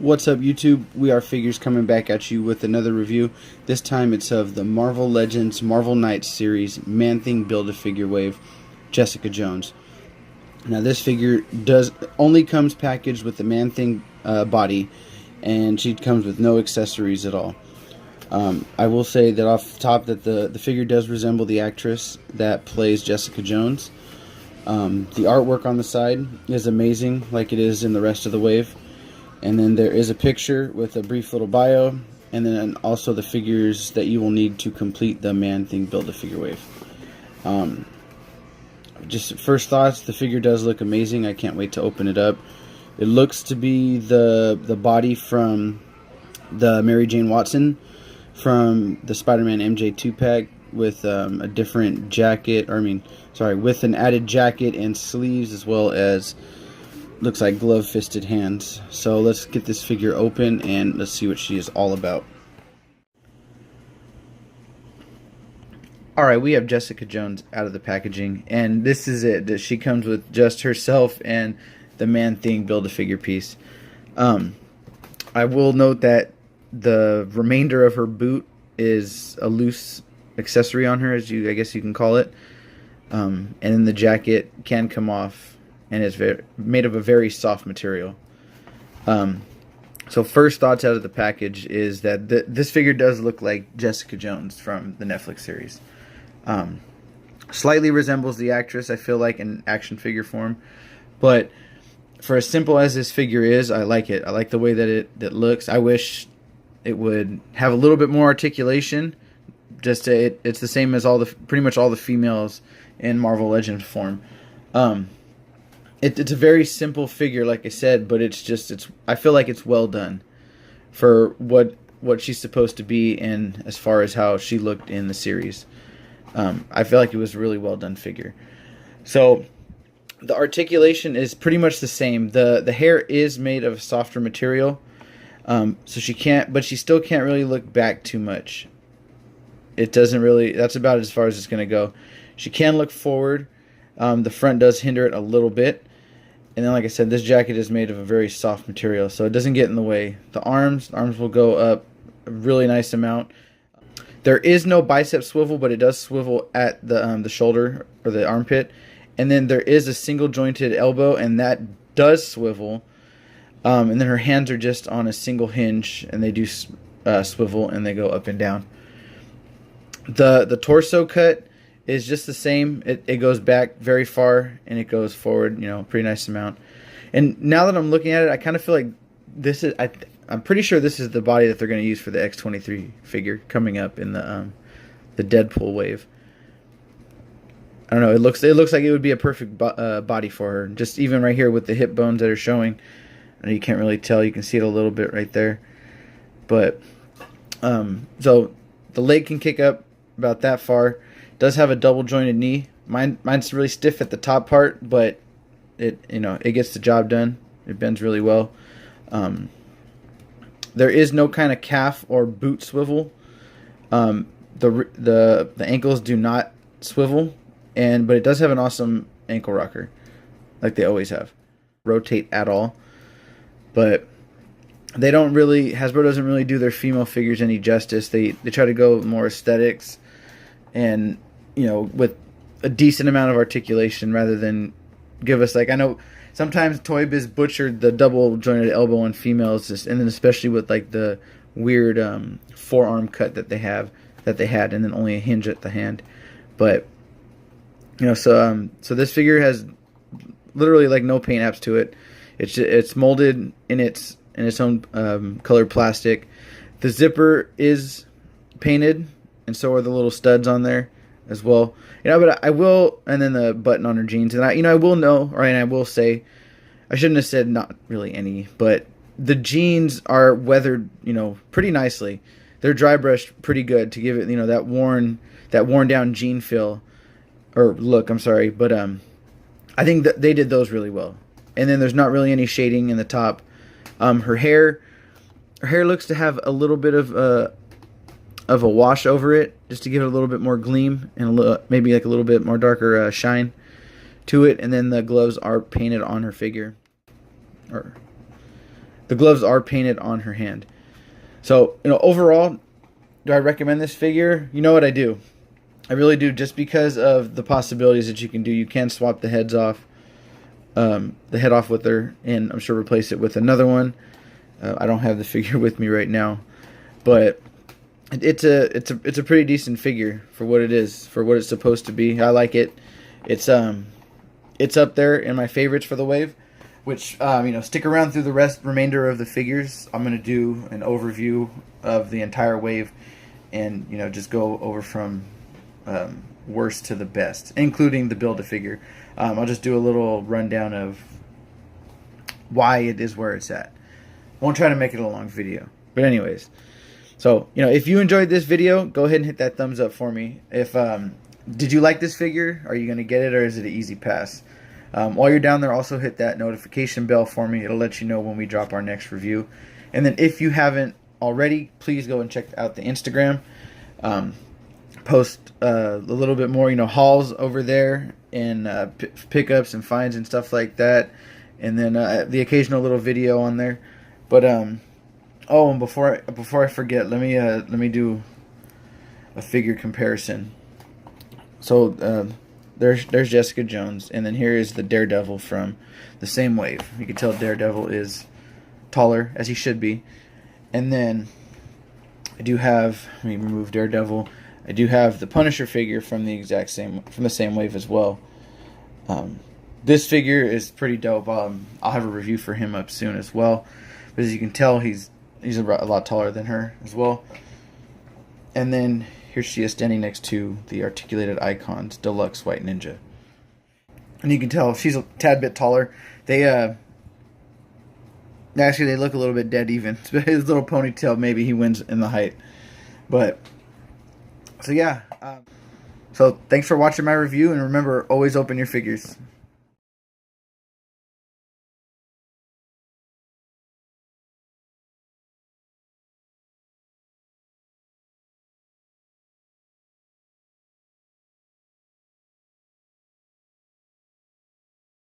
What's up, YouTube? We are Figures coming back at you with another review. This time it's of the Marvel Legends Marvel Knights series Man-Thing Build-A-Figure Wave, Jessica Jones. Now this figure only comes packaged with the Man-Thing body, and she comes with no accessories at all. I will say that off the top that the figure does resemble the actress that plays Jessica Jones. The artwork on the side is amazing, like it is in the rest of the wave. And then there is a picture with a brief little bio, and then also the figures that you will need to complete the Man-Thing Build-A-Figure wave. Just first thoughts, the figure does look amazing. I can't wait to open it up. It looks to be the body from the Mary Jane Watson from the Spider-Man MJ 2-pack with a different jacket, with an added jacket and sleeves, as well as looks like glove-fisted hands. So let's get this figure open and let's see what she is all about. Alright, we have Jessica Jones out of the packaging, and this is it. She comes with just herself and the Man-Thing Build-A-Figure piece. I will note that the remainder of her boot is a loose accessory on her, I guess you can call it. And then the jacket can come off, and it's made of a very soft material. So first thoughts out of the package is that this figure does look like Jessica Jones from the Netflix series. Slightly resembles the actress, I feel like, in action figure form. But for as simple as this figure is, I like it. I like the way that it looks. I wish it would have a little bit more articulation. It's the same as pretty much all the females in Marvel Legends form. It's a very simple figure, like I said, but I feel like it's well done for what she's supposed to be, and as far as how she looked in the series. I feel like it was a really well done figure. So the articulation is pretty much the same. The hair is made of a softer material, so she still can't really look back too much. That's about as far as it's going to go. She can look forward. The front does hinder it a little bit. And then, like I said, this jacket is made of a very soft material, so it doesn't get in the way. The arms will go up a really nice amount. There is no bicep swivel, but it does swivel at the shoulder or the armpit. And then there is a single jointed elbow, and that does swivel. And then her hands are just on a single hinge, and they do swivel, and they go up and down. The torso cut is just the same. It goes back very far, and it goes forward, a pretty nice amount. And now that I'm looking at it, I kind of feel like I'm pretty sure this is the body that they're going to use for the X-23 figure coming up in the Deadpool wave. I don't know. It looks like it would be a perfect body for her. Just even right here with the hip bones that are showing. I know you can't really tell. You can see it a little bit right there. But so the leg can kick up about that far. Does have a double jointed knee. Mine's really stiff at the top part, but it gets the job done. It bends really well. There is no kind of calf or boot swivel. The ankles do not swivel, but it does have an awesome ankle rocker, like they always have. Rotate at all, but Hasbro doesn't really do their female figures any justice. They try to go with more aesthetics, and with a decent amount of articulation, rather than give us, like, I know sometimes Toy Biz butchered the double jointed elbow on females, and then especially with like the weird forearm cut that they had, and then only a hinge at the hand. But so this figure has literally like no paint apps to it. It's molded in its own colored plastic. The zipper is painted, and so are the little studs on there as well. But I will, and then the button on her jeans, and I will say, I shouldn't have said not really any, but the jeans are weathered, pretty nicely. They're dry brushed pretty good to give it, that worn down jean feel or look. I'm sorry, but I think that they did those really well. And then there's not really any shading in the top. Her hair looks to have a little bit of a wash over it, just to give it a little bit more gleam and maybe like a little bit more darker shine to it. And then the gloves are painted on her figure. the gloves are painted on her hand. So, overall, do I recommend this figure? You know what I do. I really do, just because of the possibilities that you can do. You can swap the head off with her, and I'm sure replace it with another one. I don't have the figure with me right now, but it's a pretty decent figure for what it is, for what it's supposed to be. I like it. It's up there in my favorites for the wave. Which stick around through the remainder of the figures. I'm gonna do an overview of the entire wave, and just go over from worst to the best, including the Build-A-Figure. I'll just do a little rundown of why it is where it's at. Won't try to make it a long video, but anyways. So if you enjoyed this video, go ahead and hit that thumbs up for me. If did you like this figure? Are you gonna get it, or is it an easy pass? While you're down there, also hit that notification bell for me. It'll let you know when we drop our next review. And then if you haven't already, please go and check out the Instagram. Post a little bit more, hauls over there, and pickups and finds and stuff like that. And then the occasional little video on there. But oh, and before I forget, let me do a figure comparison. So there's Jessica Jones, and then here is the Daredevil from the same wave. You can tell Daredevil is taller, as he should be. And then I do have, let me remove Daredevil. I do have the Punisher figure from the same wave as well. This figure is pretty dope. I'll have a review for him up soon as well. But as you can tell, he's a lot taller than her as well. And then here she is standing next to the Articulated Icons Deluxe White Ninja. And you can tell she's a tad bit taller. They actually, they look a little bit dead even. His little ponytail, maybe he wins in the height. But, so yeah. So thanks for watching my review, and remember, always open your figures.